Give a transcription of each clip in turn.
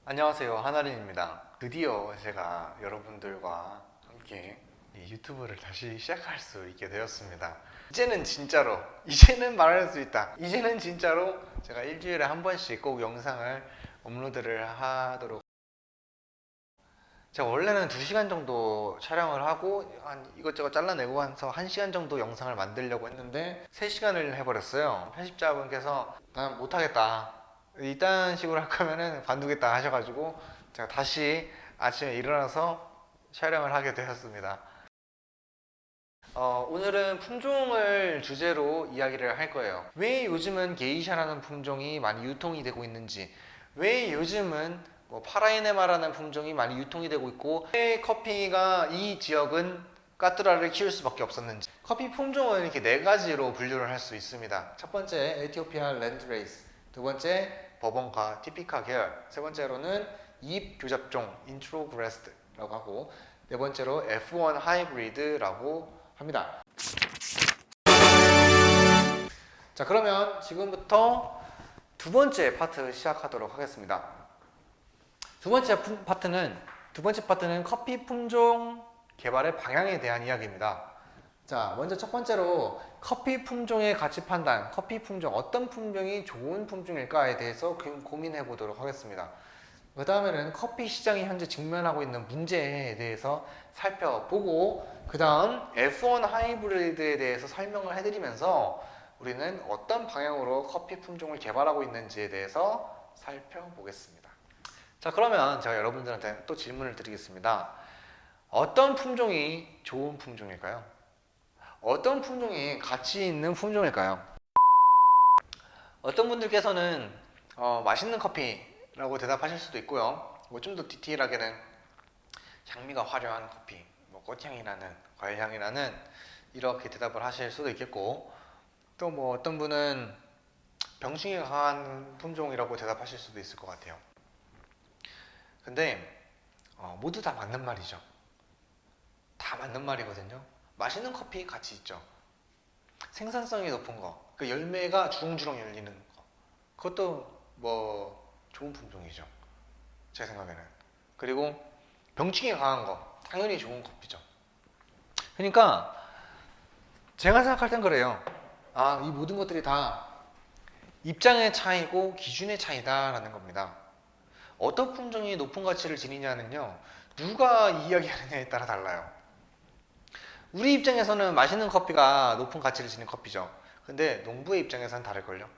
안녕하세요, 하나린입니다. 드디어 제가 여러분들과 함께 이 유튜브를 다시 시작할 수 있게 되었습니다. 이제는 진짜로, 이제는 말할 수 있다. 이제는 진짜로 제가 일주일에 한 번씩 꼭 영상을 업로드를 하도록. 제가 원래는 2시간 정도 촬영을 하고 한 이것저것 잘라내고 해서 1시간 정도 영상을 만들려고 했는데 3시간을 해버렸어요. 편집자분께서 난 못하겠다, 이딴 식으로 할 거면은 관두겠다 하셔가지고 제가 다시 아침에 일어나서 촬영을 하게 되었습니다. 오늘은 품종을 주제로 이야기를 할 거예요. 왜 요즘은 게이샤라는 품종이 많이 유통이 되고 있는지, 왜 요즘은 파라이네마라는 품종이 많이 유통이 되고 있고, 왜 커피가 이 지역은 까뚜라를 키울 수밖에 없었는지. 커피 품종은 이렇게 4가지로 분류를 할 수 있습니다. 첫 번째 에티오피아 랜드레이스, 두 번째 버번카 티피카 계열, 세 번째로는 잎 교잡종 인트로그레스드라고 하고, 네 번째로 F1 하이브리드라고 합니다. 자, 그러면 지금부터 두 번째 파트 시작하도록 하겠습니다. 두 번째 파트는 커피 품종 개발의 방향에 대한 이야기입니다. 자, 먼저 첫 번째로 커피 품종의 가치 판단, 커피 품종, 어떤 품종이 좋은 품종일까에 대해서 고민해 보도록 하겠습니다. 그 다음에는 커피 시장이 현재 직면하고 있는 문제에 대해서 살펴보고, 그 다음 F1 하이브리드에 대해서 설명을 해드리면서 우리는 어떤 방향으로 커피 품종을 개발하고 있는지에 대해서 살펴보겠습니다. 자, 그러면 제가 여러분들한테 또 질문을 드리겠습니다. 어떤 품종이 좋은 품종일까요? 어떤 품종이 가치 있는 품종일까요? 어떤 분들께서는 맛있는 커피라고 대답하실 수도 있고요. 좀 더 디테일하게는 향미가 화려한 커피, 꽃향이 나는, 과일향이 나는, 이렇게 대답을 하실 수도 있겠고, 또 어떤 분은 병충해 강한 품종이라고 대답하실 수도 있을 것 같아요. 근데 모두 다 맞는 말이죠. 다 맞는 말이거든요. 맛있는 커피 가치 있죠. 생산성이 높은 거, 그 열매가 주렁주렁 열리는 거, 그것도 좋은 품종이죠, 제 생각에는. 그리고 병충해 강한 거 당연히 좋은 커피죠. 그러니까 제가 생각할 땐 그래요. 이 모든 것들이 다 입장의 차이고 기준의 차이다라는 겁니다. 어떤 품종이 높은 가치를 지니냐는요, 누가 이야기하느냐에 따라 달라요. 우리 입장에서는 맛있는 커피가 높은 가치를 지닌 커피죠. 근데 농부의 입장에서는 다를걸요.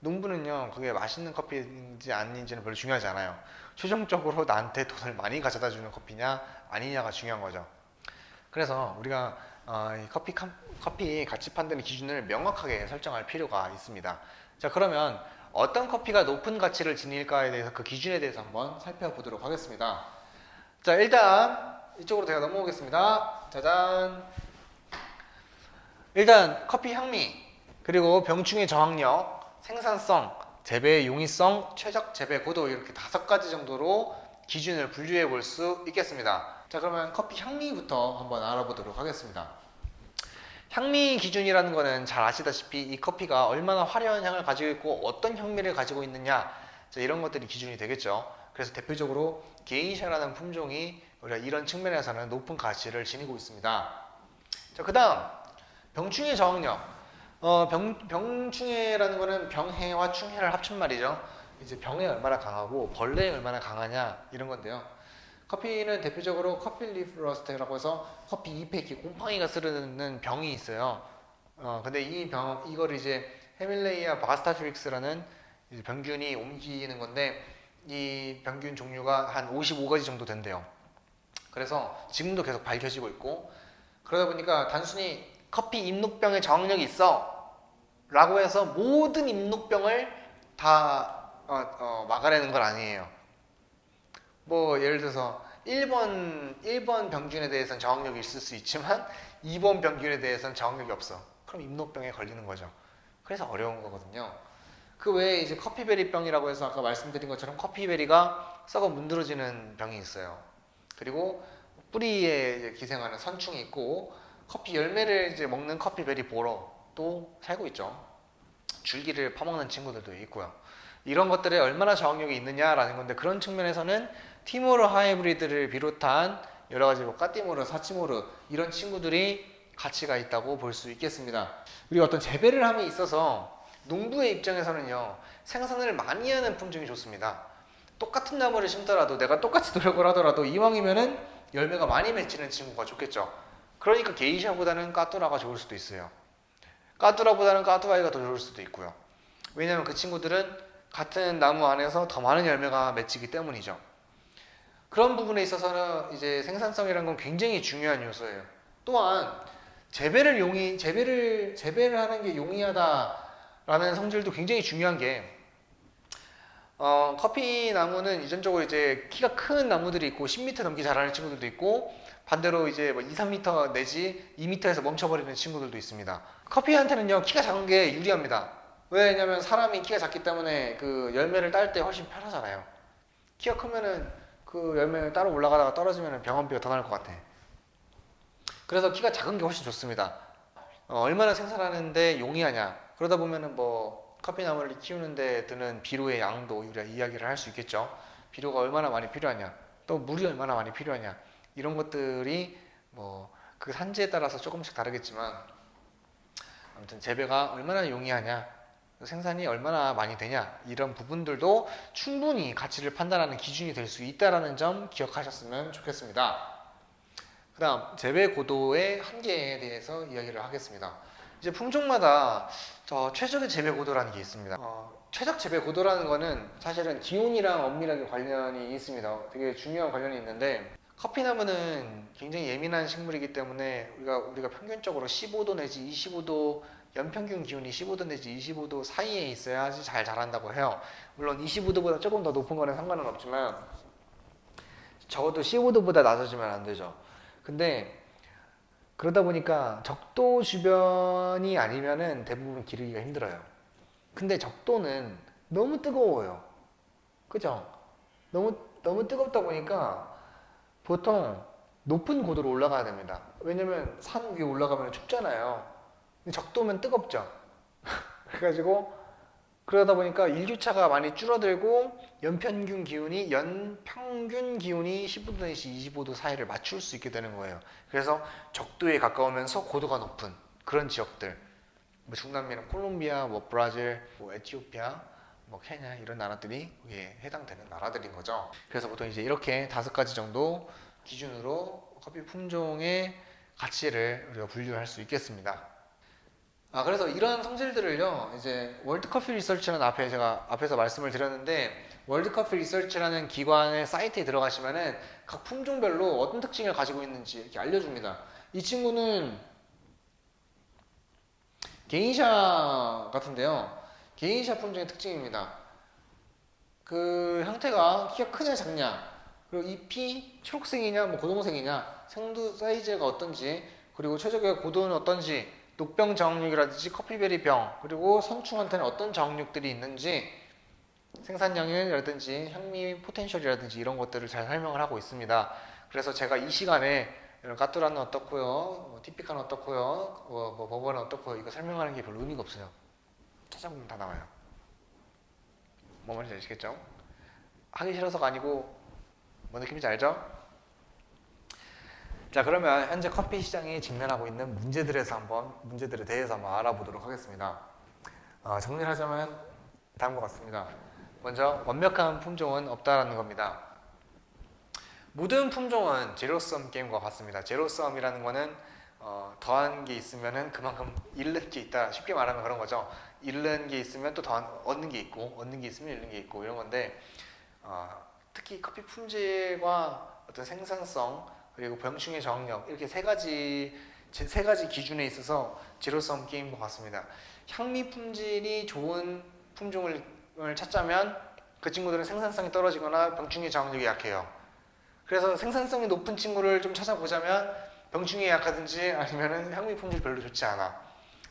농부는요, 그게 맛있는 커피인지 아닌지는 별로 중요하지 않아요. 최종적으로 나한테 돈을 많이 가져다 주는 커피냐 아니냐가 중요한 거죠. 그래서 우리가 이 커피 가치 판단의 기준을 명확하게 설정할 필요가 있습니다. 자, 그러면 어떤 커피가 높은 가치를 지닐까에 대해서 그 기준에 대해서 한번 살펴보도록 하겠습니다. 자, 일단 이쪽으로 제가 넘어오겠습니다. 짜잔. 일단 커피 향미, 그리고 병충해 저항력, 생산성, 재배 용이성, 최적 재배 고도, 이렇게 5가지 정도로 기준을 분류해 볼 수 있겠습니다. 자, 그러면 커피 향미부터 한번 알아보도록 하겠습니다. 향미 기준이라는 거는 잘 아시다시피 이 커피가 얼마나 화려한 향을 가지고 있고 어떤 향미를 가지고 있느냐, 자, 이런 것들이 기준이 되겠죠. 그래서 대표적으로 게이샤라는 품종이 우리가 이런 측면에서는 높은 가치를 지니고 있습니다. 자, 그 다음 병충해 저항력. 병충해라는 거는 병해와 충해를 합친 말이죠. 이제 병에 얼마나 강하고 벌레에 얼마나 강하냐, 이런 건데요. 커피는 대표적으로 커피 리프 러스트라고 해서 커피 잎에 이렇게 곰팡이가 쓰르는 병이 있어요. 근데 이걸 이제 헤밀레이아 바스타트릭스라는 병균이 옮기는 건데, 이 병균 종류가 한 55가지 정도 된대요. 그래서 지금도 계속 밝혀지고 있고, 그러다 보니까 단순히 커피 잎록병에 저항력이 있어 라고 해서 모든 잎록병을 다 막아내는 건 아니에요. 예를 들어서 1번 병균에 대해서는 저항력이 있을 수 있지만 2번 병균에 대해서는 저항력이 없어. 그럼 잎록병에 걸리는 거죠. 그래서 어려운 거거든요. 그 외에 이제 커피베리병이라고 해서 아까 말씀드린 것처럼 커피베리가 썩어 문드러지는 병이 있어요. 그리고 뿌리에 기생하는 선충이 있고, 커피 열매를 이제 먹는 커피베리 보러도 살고 있죠. 줄기를 파먹는 친구들도 있고요. 이런 것들에 얼마나 저항력이 있느냐라는 건데, 그런 측면에서는 티모르 하이브리드를 비롯한 여러 가지 뭐 까띠모르, 사치모르 이런 친구들이 가치가 있다고 볼 수 있겠습니다. 그리고 어떤 재배를 함에 있어서 농부의 입장에서는요, 생산을 많이 하는 품종이 좋습니다. 똑같은 나무를 심더라도 내가 똑같이 노력을 하더라도 이왕이면은 열매가 많이 맺히는 친구가 좋겠죠. 그러니까 게이샤보다는 까뚜라가 좋을 수도 있어요. 까뚜라보다는 까뚜아이가 더 좋을 수도 있고요. 왜냐하면 그 친구들은 같은 나무 안에서 더 많은 열매가 맺히기 때문이죠. 그런 부분에 있어서는 이제 생산성이라는 건 굉장히 중요한 요소예요. 또한 재배를 하는 게 용이하다라는 성질도 굉장히 중요한 게, 커피 나무는 유전적으로 이제 키가 큰 나무들이 있고 10m 넘게 자라는 친구들도 있고, 반대로 이제 뭐 2, 3m 내지 2m에서 멈춰버리는 친구들도 있습니다. 커피한테는요, 키가 작은 게 유리합니다. 왜냐면 사람이 키가 작기 때문에 그 열매를 딸 때 훨씬 편하잖아요. 키가 크면은 그 열매를 따로 올라가다가 떨어지면 병원비가 더 나을 것 같아. 그래서 키가 작은 게 훨씬 좋습니다. 얼마나 생산하는데 용이하냐. 그러다 보면은 뭐 커피나무를 키우는데 드는 비료의 양도 우리가 이야기를 할 수 있겠죠. 비료가 얼마나 많이 필요하냐, 또 물이 얼마나 많이 필요하냐, 이런 것들이 뭐 그 산지에 따라서 조금씩 다르겠지만, 아무튼 재배가 얼마나 용이하냐, 생산이 얼마나 많이 되냐, 이런 부분들도 충분히 가치를 판단하는 기준이 될 수 있다는 점 기억하셨으면 좋겠습니다. 그 다음 재배 고도의 한계에 대해서 이야기를 하겠습니다. 이제 품종마다 최적의 재배 고도라는 게 있습니다. 최적 재배 고도라는 거는 사실은 기온이랑 엄밀하게 관련이 있습니다. 되게 중요한 관련이 있는데, 커피나무는 굉장히 예민한 식물이기 때문에 우리가 평균적으로 15도 내지 25도, 연평균 기온이 15도 내지 25도 사이에 있어야지 잘 자란다고 해요. 물론 25도보다 조금 더 높은 거는 상관은 없지만 적어도 15도보다 낮아지면 안 되죠. 근데 그러다 보니까 적도 주변이 아니면은 대부분 기르기가 힘들어요. 근데 적도는 너무 뜨거워요. 그죠? 너무 뜨겁다 보니까 보통 높은 고도로 올라가야 됩니다. 왜냐면 산 위에 올라가면 춥잖아요. 근데 적도면 뜨겁죠. 그래가지고 그러다 보니까 일교차가 많이 줄어들고 연평균 기온이 15도 내지 25도 사이를 맞출 수 있게 되는 거예요. 그래서 적도에 가까우면서 고도가 높은 그런 지역들, 뭐 중남미나 콜롬비아, 뭐 브라질, 뭐 에티오피아, 뭐 케냐, 이런 나라들이 거기에 해당되는 나라들인 거죠. 그래서 보통 이제 이렇게 5가지 정도 기준으로 커피 품종의 가치를 우리가 분류할 수 있겠습니다. 그래서 이런 성질들을요, 이제 월드커피 리서치라는 제가 앞에서 말씀을 드렸는데, 월드커피 리서치라는 기관의 사이트에 들어가시면은 각 품종별로 어떤 특징을 가지고 있는지 이렇게 알려줍니다. 이 친구는 게이샤 같은데요. 게이샤 품종의 특징입니다. 그 형태가 키가 크냐 작냐, 그리고 잎이 초록색이냐 뭐 고동색이냐, 생두 사이즈가 어떤지, 그리고 최적의 고도는 어떤지, 녹병 저항력이라든지 커피베리병, 그리고 선충한테는 어떤 저항력들이 있는지, 생산량이라든지 향미 포텐셜이라든지 이런 것들을 잘 설명을 하고 있습니다. 그래서 제가 이 시간에 이런 까뚜라는 어떻고요, 뭐 티피카는 어떻고요, 뭐 버버는 어떻고요, 이거 설명하는 게 별로 의미가 없어요. 찾아보면 다 나와요. 뭐 말인지 아시겠죠? 하기 싫어서가 아니고 뭔 느낌인지 알죠? 자, 그러면 현재 커피 시장이 직면하고 있는 문제들에 대해서 한번 알아보도록 하겠습니다. 정리를 하자면 다음과 같습니다. 먼저 완벽한 품종은 없다라는 겁니다. 모든 품종은 제로섬 게임과 같습니다. 제로섬이라는 거는 더한 게 있으면은 그만큼 잃는 게 있다. 쉽게 말하면 그런 거죠. 잃는 게 있으면 또 얻는 게 있고, 얻는 게 있으면 잃는 게 있고, 이런 건데, 특히 커피 품질과 어떤 생산성, 그리고 병충해 저항력, 이렇게 세 가지 기준에 있어서 제로섬 게임과 같습니다. 향미 품질이 좋은 품종을 찾자면 그 친구들은 생산성이 떨어지거나 병충해 저항력이 약해요. 그래서 생산성이 높은 친구를 좀 찾아보자면 병충해에 약하든지 아니면은 향미 품질이 별로 좋지 않아.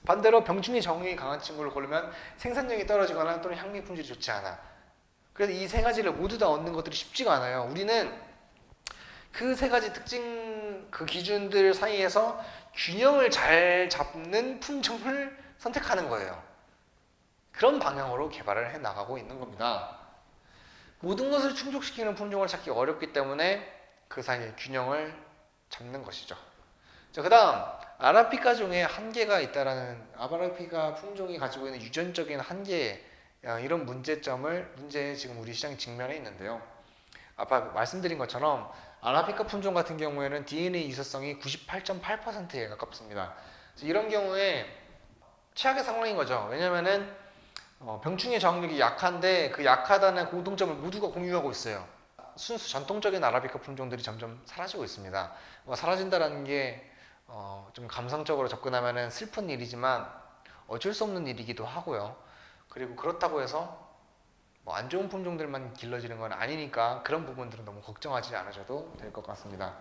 반대로 병충해 저항력이 강한 친구를 고르면 생산력이 떨어지거나 또는 향미 품질이 좋지 않아. 그래서 이 세 가지를 모두 다 얻는 것들이 쉽지가 않아요. 우리는 그 세 가지 특징, 그 기준들 사이에서 균형을 잘 잡는 품종을 선택하는 거예요. 그런 방향으로 개발을 해 나가고 있는 겁니다. 모든 것을 충족시키는 품종을 찾기 어렵기 때문에 그 사이의 균형을 잡는 것이죠. 자, 그 다음 아라비카 종에 한계가 있다라는 아라비카 품종이 가지고 있는 유전적인 한계 이런 문제에 지금 우리 시장이 직면해 있는데요. 아까 말씀드린 것처럼 아라비카 품종 같은 경우에는 DNA 유사성이 98.8%에 가깝습니다. 이런 경우에 최악의 상황인 거죠. 왜냐면은 병충해 저항력이 약한데 그 약하다는 공통점을 모두가 공유하고 있어요. 순수 전통적인 아라비카 품종들이 점점 사라지고 있습니다. 사라진다는 게 좀 감성적으로 접근하면 슬픈 일이지만 어쩔 수 없는 일이기도 하고요. 그리고 그렇다고 해서 안 좋은 품종들만 길러지는 건 아니니까 그런 부분들은 너무 걱정하지 않으셔도 될 것 같습니다.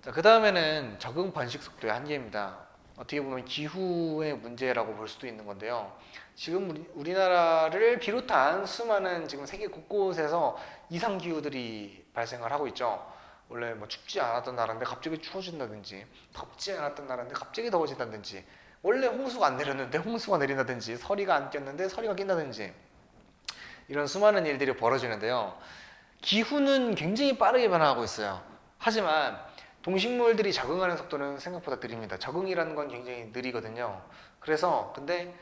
자, 그 다음에는 적응 번식 속도의 한계입니다. 어떻게 보면 기후의 문제라고 볼 수도 있는 건데요. 지금 우리나라를 비롯한 수많은 지금 세계 곳곳에서 이상 기후들이 발생을 하고 있죠. 원래 춥지 않았던 나라인데 갑자기 추워진다든지, 덥지 않았던 나라인데 갑자기 더워진다든지, 원래 홍수가 안 내렸는데 홍수가 내린다든지, 서리가 안 꼈는데 서리가 낀다든지, 이런 수많은 일들이 벌어지는데요. 기후는 굉장히 빠르게 변화하고 있어요. 하지만 동식물들이 적응하는 속도는 생각보다 느립니다. 적응이라는 건 굉장히 느리거든요. 그래서 근데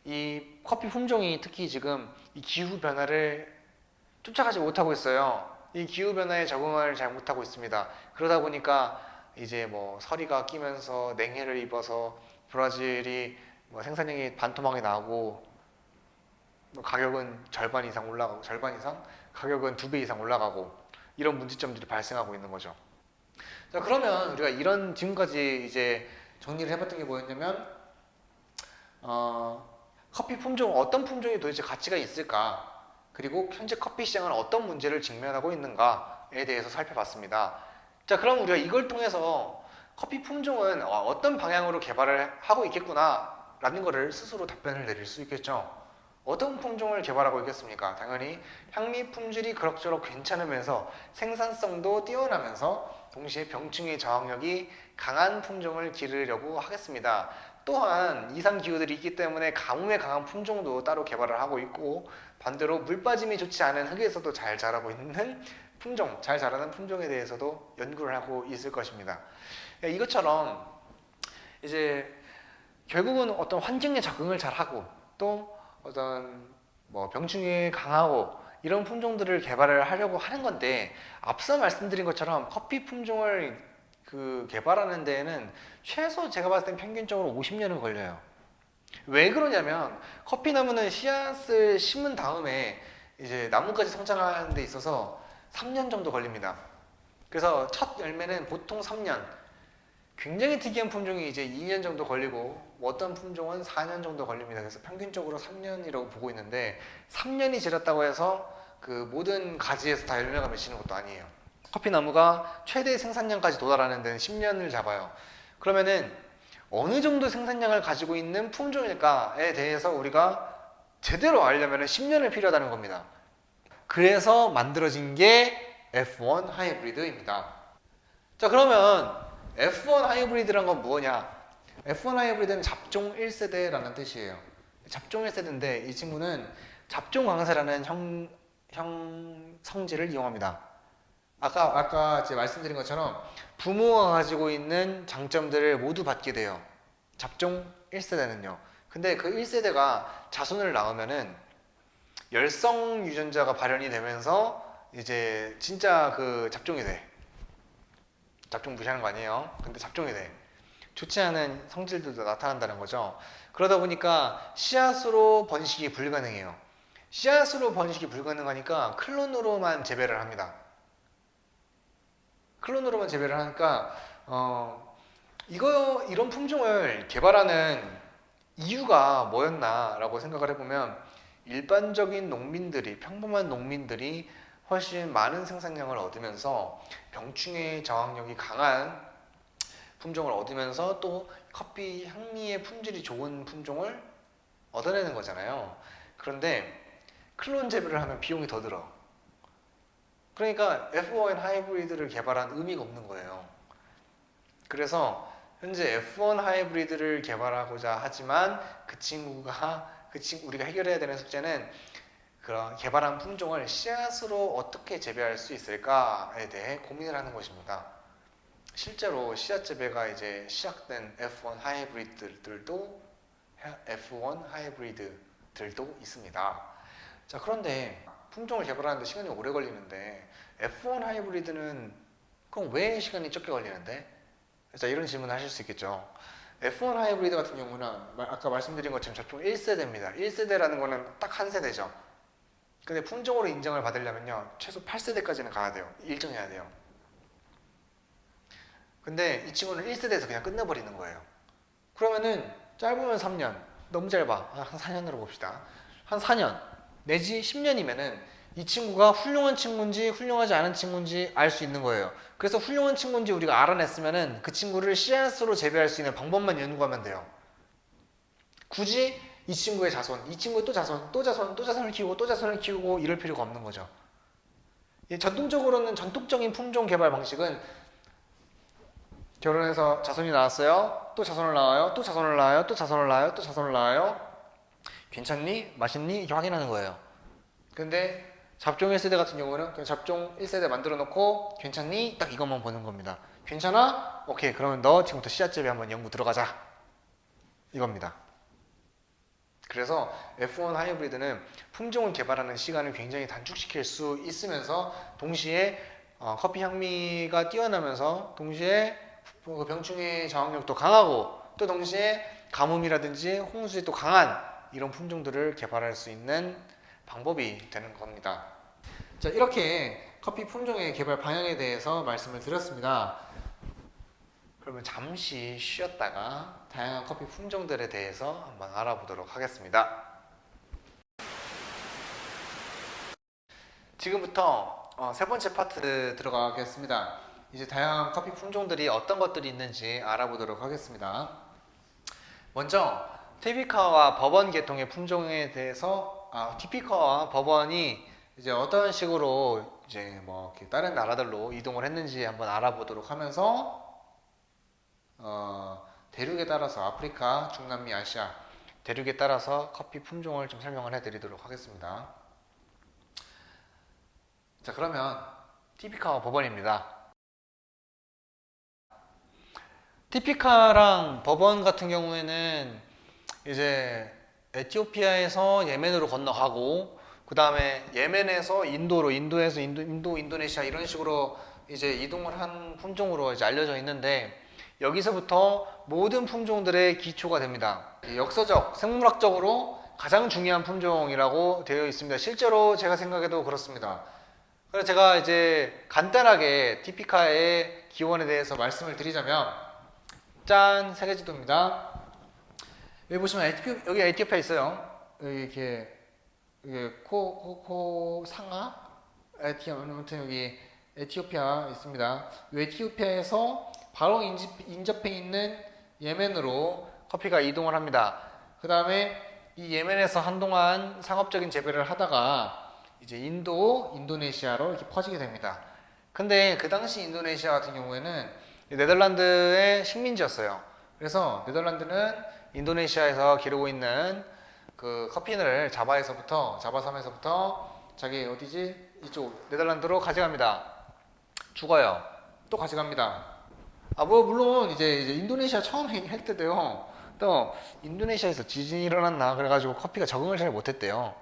이 커피 품종이 특히 지금 이 기후 변화를 쫓아가지 못하고 있어요. 이 기후 변화에 적응을 잘 못하고 있습니다. 그러다 보니까 이제 서리가 끼면서 냉해를 입어서 브라질이 생산량이 반토막이 나고 가격은 절반 이상 올라가고 절반 이상 가격은 2배 이상 올라가고 이런 문제점들이 발생하고 있는 거죠. 자, 그러면 우리가 이런 지금까지 이제 정리를 해봤던 게 뭐였냐면 커피 품종 어떤 품종이 도대체 가치가 있을까, 그리고 현재 커피 시장은 어떤 문제를 직면하고 있는가에 대해서 살펴봤습니다. 자, 그럼 우리가 이걸 통해서 커피 품종은 어떤 방향으로 개발을 하고 있겠구나 라는 거를 스스로 답변을 내릴 수 있겠죠. 어떤 품종을 개발하고 있겠습니까? 당연히 향미 품질이 그럭저럭 괜찮으면서 생산성도 뛰어나면서 동시에 병충해 저항력이 강한 품종을 기르려고 하겠습니다. 또한 이상 기후들이 있기 때문에 가뭄에 강한 품종도 따로 개발을 하고 있고, 반대로 물 빠짐이 좋지 않은 흙에서도 잘 자라고 있는 품종, 잘 자라는 품종에 대해서도 연구를 하고 있을 것입니다. 이것처럼 이제 결국은 어떤 환경에 적응을 잘 하고 또 어떤 병충해에 강하고 이런 품종들을 개발을 하려고 하는 건데, 앞서 말씀드린 것처럼 커피 품종을 개발하는 데에는 최소 제가 봤을 땐 평균적으로 50년은 걸려요. 왜 그러냐면 커피 나무는 씨앗을 심은 다음에 이제 나무까지 성장하는 데 있어서 3년 정도 걸립니다. 그래서 첫 열매는 보통 3년, 굉장히 특이한 품종이 이제 2년 정도 걸리고 어떤 품종은 4년 정도 걸립니다. 그래서 평균적으로 3년이라고 보고 있는데, 3년이 지났다고 해서 그 모든 가지에서 다 열매가 맺히는 것도 아니에요. 커피 나무가 최대 생산량까지 도달하는 데는 10년을 잡아요. 그러면은 어느 정도 생산량을 가지고 있는 품종일까에 대해서 우리가 제대로 알려면 10년을 필요하다는 겁니다. 그래서 만들어진 게 F1 하이브리드입니다. 자, 그러면 F1 하이브리드란 건 뭐냐? F1 하이브리드는 잡종 1세대라는 뜻이에요. 잡종 1세대인데 이 친구는 잡종 강세라는 성질을 이용합니다. 아까 제가 말씀드린 것처럼 부모가 가지고 있는 장점들을 모두 받게 돼요. 잡종 1세대는요. 근데 그 1세대가 자손을 낳으면은 열성 유전자가 발현이 되면서 이제 진짜 그 잡종이 돼. 잡종 무시하는 거 아니에요. 근데 잡종이 돼. 좋지 않은 성질들도 나타난다는 거죠. 그러다 보니까 씨앗으로 번식이 불가능해요. 씨앗으로 번식이 불가능하니까 클론으로만 재배를 합니다. 클론으로만 재배를 하니까 이런 품종을 개발하는 이유가 뭐였나라고 생각을 해보면, 일반적인 농민들이, 평범한 농민들이 훨씬 많은 생산량을 얻으면서 병충해 저항력이 강한 품종을 얻으면서 또 커피 향미의 품질이 좋은 품종을 얻어내는 거잖아요. 그런데 클론 재배를 하면 비용이 더 들어. 그러니까 F1 하이브리드를 개발한 의미가 없는 거예요. 그래서 현재 F1 하이브리드를 개발하고자 하지만 그 친구가 우리가 해결해야 되는 숙제는 그런 개발한 품종을 씨앗으로 어떻게 재배할 수 있을까에 대해 고민을 하는 것입니다. 실제로 씨앗 재배가 이제 시작된 F1 하이브리드들도 있습니다. 자, 그런데 품종을 개발하는데 시간이 오래 걸리는데 F1 하이브리드는 그럼 왜 시간이 적게 걸리는데? 자, 이런 질문을 하실 수 있겠죠. F1 하이브리드 같은 경우는 아까 말씀드린 것처럼 접종 1세대입니다. 1세대라는 거는 딱 한 세대죠. 근데 품종으로 인정을 받으려면요, 최소 8세대까지는 가야 돼요. 일정해야 돼요. 근데 이 친구는 1세대에서 그냥 끝내버리는 거예요. 그러면은 짧으면 3년, 너무 짧아. 한 4년으로 봅시다. 한 4년 내지 10년이면은 이 친구가 훌륭한 친구인지 훌륭하지 않은 친구인지 알 수 있는 거예요. 그래서 훌륭한 친구인지 우리가 알아냈으면은 그 친구를 씨앗으로 재배할 수 있는 방법만 연구하면 돼요. 굳이 이 친구의 자손, 이 친구의 또 자손, 또 자손, 또 자손을 키우고 또 자손을 키우고 이럴 필요가 없는 거죠. 전통적으로는 전통적인 품종 개발 방식은 결혼해서 자손이 나왔어요. 또 자손을 낳아요. 또 자손을 낳아요. 또 자손을 낳아요. 또 자손을 낳아요. 괜찮니? 맛있니? 이렇게 확인하는 거예요. 근데 잡종 1세대 같은 경우는 그냥 잡종 1세대 만들어 놓고 괜찮니? 딱 이것만 보는 겁니다. 괜찮아? 오케이. 그러면 너 지금부터 씨앗 재배 한번 연구 들어가자. 이겁니다. 그래서 F1 하이브리드는 품종을 개발하는 시간을 굉장히 단축시킬 수 있으면서 동시에 커피 향미가 뛰어나면서 동시에 병충해 저항력도 강하고 또 동시에 가뭄이라든지 홍수에 또 강한 이런 품종들을 개발할 수 있는 방법이 되는 겁니다. 자, 이렇게 커피 품종의 개발 방향에 대해서 말씀을 드렸습니다. 그러면 잠시 쉬었다가 다양한 커피 품종들에 대해서 한번 알아보도록 하겠습니다. 지금부터 세 번째 파트 들어가겠습니다. 이제 다양한 커피 품종들이 어떤 것들이 있는지 알아보도록 하겠습니다. 먼저 티피카와 버번 계통의 품종에 대해서 티피카와 버번이 이제 어떤 식으로 이제 뭐 다른 나라들로 이동을 했는지 한번 알아보도록 하면서 대륙에 따라서 아프리카, 중남미, 아시아 대륙에 따라서 커피 품종을 좀 설명을 해드리도록 하겠습니다. 자, 그러면 티피카와 버번입니다. 티피카랑 버번 같은 경우에는 이제 에티오피아에서 예멘으로 건너가고 그 다음에 예멘에서 인도로, 인도에서 인도네시아 이런 식으로 이제 이동을 한 품종으로 이제 알려져 있는데 여기서부터 모든 품종들의 기초가 됩니다. 역사적, 생물학적으로 가장 중요한 품종이라고 되어 있습니다. 실제로 제가 생각해도 그렇습니다. 그래서 제가 이제 간단하게 티피카의 기원에 대해서 말씀을 드리자면 짠! 세계지도입니다. 여기 보시면 여기 에티오피아 있어요. 여기 이렇게 상하? 아무튼 여기 에티오피아 있습니다. 이 에티오피아에서 바로 인접해 있는 예멘으로 커피가 이동을 합니다. 그 다음에 이 예멘에서 한동안 상업적인 재배를 하다가 이제 인도네시아로 이렇게 퍼지게 됩니다. 근데 그 당시 인도네시아 같은 경우에는 네덜란드의 식민지였어요. 그래서 네덜란드는 인도네시아에서 기르고 있는 그 커피를 자바섬에서부터 자기 어디지? 이쪽 네덜란드로 가져갑니다. 죽어요. 또 가져갑니다. 물론 이제 인도네시아 처음 할 때도요. 또 인도네시아에서 지진이 일어났나 그래가지고 커피가 적응을 잘 못했대요.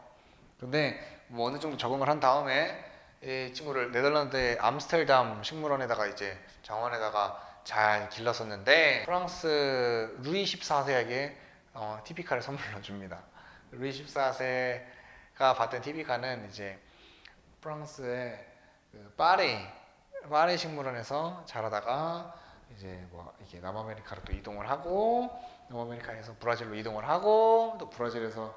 근데 뭐 어느 정도 적응을 한 다음에 이 친구를 네덜란드의 암스테르담 식물원에다가 이제 정원에다가 잘 길렀었는데 프랑스 루이 14세에게 티피카를 선물로 줍니다. 루이 14세가 받던 티피카는 이제 프랑스의 그 파리 식물원에서 자라다가 이제 뭐 이렇게 남아메리카로 또 이동을 하고 남아메리카에서 브라질로 이동을 하고 또 브라질에서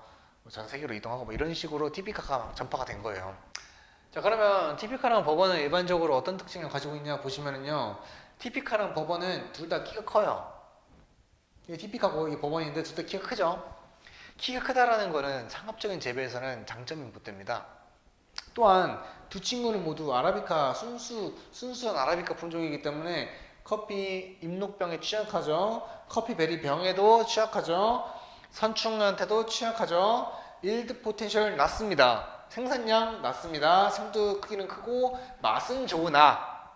전 세계로 이동하고 뭐 이런 식으로 티피카가 전파가 된 거예요. 자, 그러면 티피카랑 버번은 일반적으로 어떤 특징을 가지고 있냐 보시면은요, 티피카랑 버번은 둘 다 키가 커요. 이게 티피카고 이 버번인데 둘 다 키가 크죠. 키가 크다라는 거는 상업적인 재배에서는 장점이 못 됩니다. 또한 두 친구는 모두 아라비카 순수한 아라비카 품종이기 때문에 커피 잎록병에 취약하죠. 커피 베리 병에도 취약하죠. 선충한테도 취약하죠. yield potential 낮습니다. 생산량 낮습니다. 생두 크기는 크고 맛은 좋으나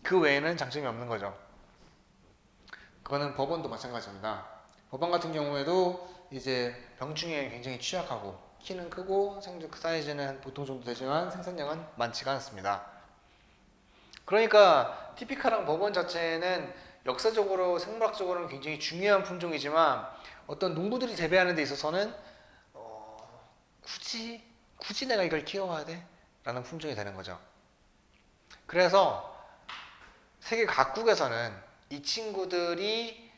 그 외에는 장점이 없는 거죠. 그거는 법원도 마찬가지입니다. 법원 같은 경우에도 이제 병충해에 굉장히 취약하고 키는 크고 생두 사이즈는 보통 정도 되지만 생산량은 많지가 않습니다. 그러니까 티피카랑 법원 자체는 역사적으로 생물학적으로는 굉장히 중요한 품종이지만 어떤 농부들이 재배하는 데 있어서는 굳이 내가 이걸 키워야 돼? 라는 품종이 되는 거죠. 그래서 세계 각국에서는 이 친구들의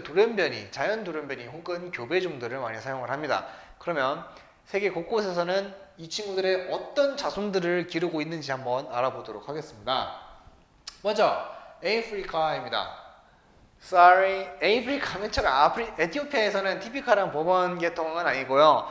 돌연변이, 자연 돌연변이 혹은 교배종들을 많이 사용을 합니다. 그러면 세계 곳곳에서는 이 친구들의 어떤 자손들을 기르고 있는지 한번 알아보도록 하겠습니다. 먼저 아프리카입니다. Sorry, 아프리카 맨 처음에 에티오피아에서는 티피카랑 법원 계통은 아니고요.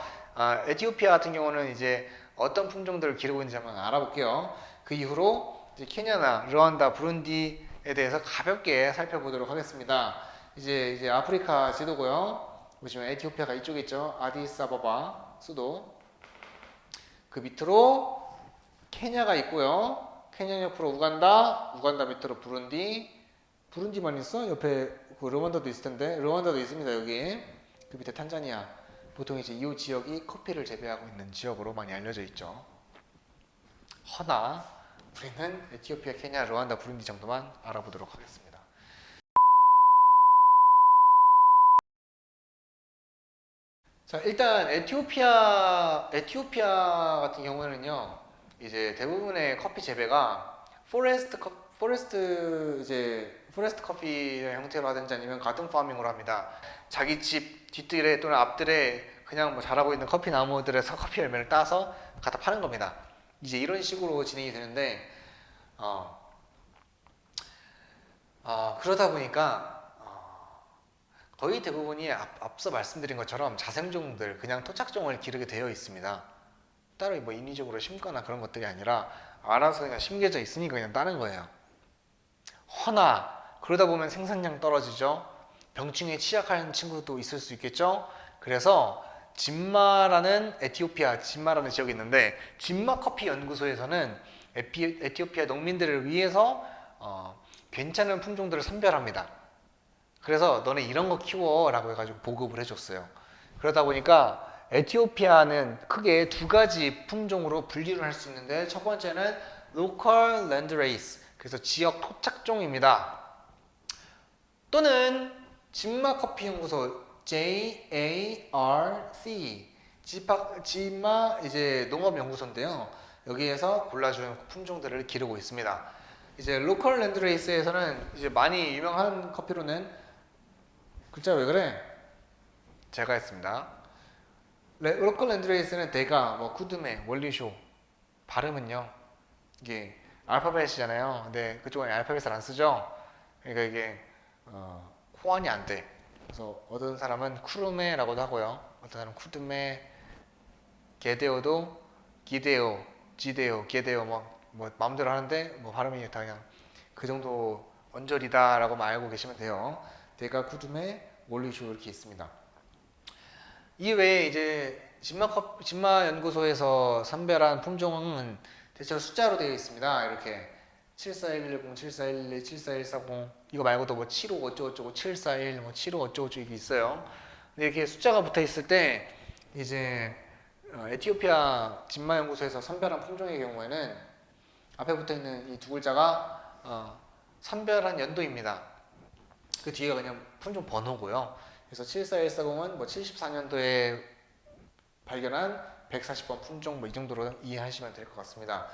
에티오피아 같은 경우는 이제 어떤 품종들을 기르고 있는지 한번 알아볼게요. 그 이후로 이제 케냐나 르완다, 부룬디에 대해서 가볍게 살펴보도록 하겠습니다. 이제 아프리카 지도고요. 보시면 에티오피아가 이쪽에 있죠. 아디스아바바 수도. 그 밑으로 케냐가 있고요. 케냐 옆으로 우간다, 우간다 밑으로 부룬디만 있어? 옆에 그 르완다도 있을 텐데 르완다도 있습니다. 여기 그 밑에 탄자니아. 보통 이제 이 지역이 커피를 재배하고 있는 지역으로 많이 알려져 있죠. 허나 우리는 에티오피아, 케냐, 르완다, 부룬디 정도만 알아보도록 하겠습니다. 자, 일단 에티오피아 같은 경우에는요. 이제 대부분의 커피 재배가 포레스트 커피 형태로 하든지 아니면 가든 파밍으로 합니다. 자기 집 뒷뜰에 또는 앞뜰에 그냥 뭐 자라고 있는 커피 나무들에서 커피 열매를 따서 갖다 파는 겁니다. 이제 이런 식으로 진행이 되는데 그러다 보니까 거의 대부분이 앞서 말씀드린 것처럼 자생종들, 그냥 토착종을 기르게 되어 있습니다. 따로 뭐 인위적으로 심거나 그런 것들이 아니라 알아서 그냥 심겨져 있으니까 그냥 따는 거예요. 허나 그러다 보면 생산량 떨어지죠. 병충해에 취약한 친구도 있을 수 있겠죠. 그래서 진마라는 지역이 있는데 진마 커피 연구소에서는 에티오피아 농민들을 위해서 괜찮은 품종들을 선별합니다. 그래서 너네 이런 거 키워 라고 해가지고 보급을 해줬어요. 그러다 보니까 에티오피아는 크게 두 가지 품종으로 분류를 할 수 있는데 첫 번째는 Local Landrace, 그래서 지역 토착종입니다. 또는 진마 커피 연구소 JARC, 진마 이제 농업 연구소인데요. 여기에서 골라준 품종들을 기르고 있습니다. 이제 로컬 랜드레이스에서는 이제 많이 유명한 커피로는 글자 왜 그래? 제가 했습니다. 로컬 랜드레이스는 대가, 뭐 쿠드메, 원리쇼 발음은요. 이게 알파벳이잖아요. 근데 그쪽은 알파벳을 안 쓰죠. 그러니까 이게 호환이 안 돼. 그래서 어떤 사람은 쿠르메라고도 하고요. 어떤 사람은 쿠드메, 게데오도 기데오, 지데오, 게데오 뭐 마음대로 하는데 뭐 발음이 다 그냥 그 정도 언저리다라고만 알고 계시면 돼요. 대가, 쿠드메, 원리쇼 이렇게 있습니다. 이 외에 이제 진마 연구소에서 선별한 품종은 대체로 숫자로 되어 있습니다. 이렇게 74110, 7412, 74140 이거 말고도 뭐 75 어쩌고저쩌고 741, 뭐 75 어쩌고저쩌고 이게 있어요. 근데 이렇게 숫자가 붙어 있을 때 이제 에티오피아 진마 연구소에서 선별한 품종의 경우에는 앞에 붙어 있는 이 두 글자가 선별한 연도입니다. 그 뒤가 그냥 품종 번호고요. 그래서 74140은 뭐 74년도에 발견한 140번 품종 뭐 이 정도로 이해하시면 될 것 같습니다.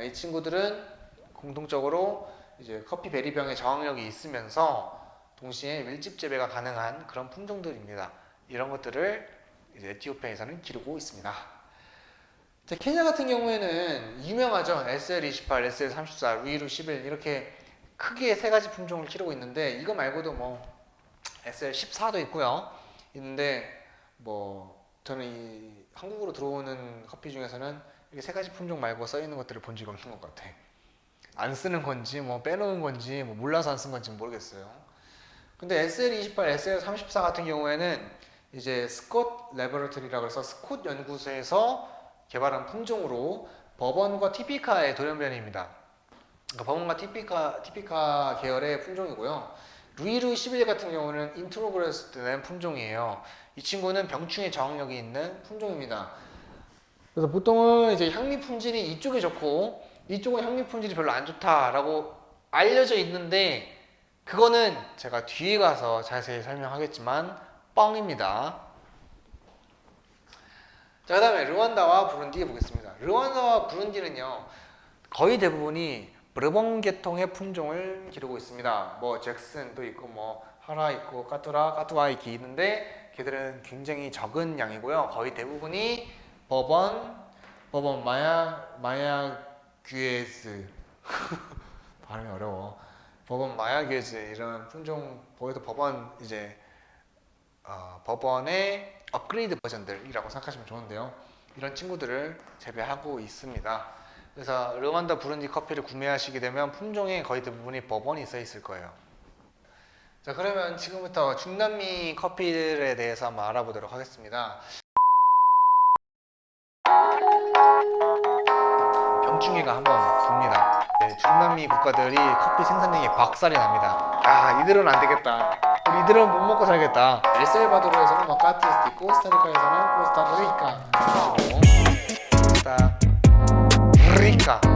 이 친구들은 공통적으로 이제 커피 베리병의 저항력이 있으면서 동시에 밀집 재배가 가능한 그런 품종들입니다. 이런 것들을 이제 에티오피아에서는 기르고 있습니다. 자, 케냐 같은 경우에는 유명하죠. SL28, SL34, 루이루 11 이렇게 크게 세 가지 품종을 기르고 있는데 이거 말고도 뭐 SL14도 있고요. 있는데 뭐 저는 이 한국으로 들어오는 커피 중에서는 이렇게 세 가지 품종 말고 써 있는 것들을 본 적이 없는 것 같아. 안 쓰는 건지 뭐 빼놓은 건지 뭐 몰라서 안 쓴 건지 모르겠어요. 근데 SL28, SL34 같은 경우에는 이제 스콧 레버러토리라고 해서 스콧 연구소에서 개발한 품종으로 버번과 티피카의 돌연변이입니다. 그러니까 버번과 티피카 계열의 품종이고요. 루이루 11 같은 경우는 인트로그레스된 품종이에요. 이 친구는 병충해 저항력이 있는 품종입니다. 그래서 보통은 이제 향미 품질이 이쪽이 좋고 이쪽은 향미 품질이 별로 안 좋다라고 알려져 있는데 그거는 제가 뒤에 가서 자세히 설명하겠지만 뻥입니다. 자, 그 다음에 르완다와 부룬디 보겠습니다. 르완다와 부룬디는요 거의 대부분이 브르봉 계통의 품종을 기르고 있습니다. 뭐 잭슨도 있고 뭐 하라 있고 까뚜와 이렇게 있는데 걔들은 굉장히 적은 양이고요. 거의 대부분이 버번 마야귀에즈 발음이 어려워. 버번 마야귀에즈 이런 품종 보여도 버번 이제 버번의 업그레이드 버전들이라고 생각하시면 좋은데요. 이런 친구들을 재배하고 있습니다. 그래서 르완다 부룬디 커피를 구매하시게 되면 품종에 거의 대부분이 버번이 써 있을 거예요. 자, 그러면 지금부터 중남미 커피들에 대해서 한번 알아보도록 하겠습니다. 병충해가 한번 봅니다. 네, 중남미 국가들이 커피 생산량이 박살이 납니다. 아, 이들은 안 되겠다. 우리 이들은 못 먹고 살겠다. 엘살바도르에서는 마카티스 있고 코스타리카에서는 코스타리카. 코스타리카.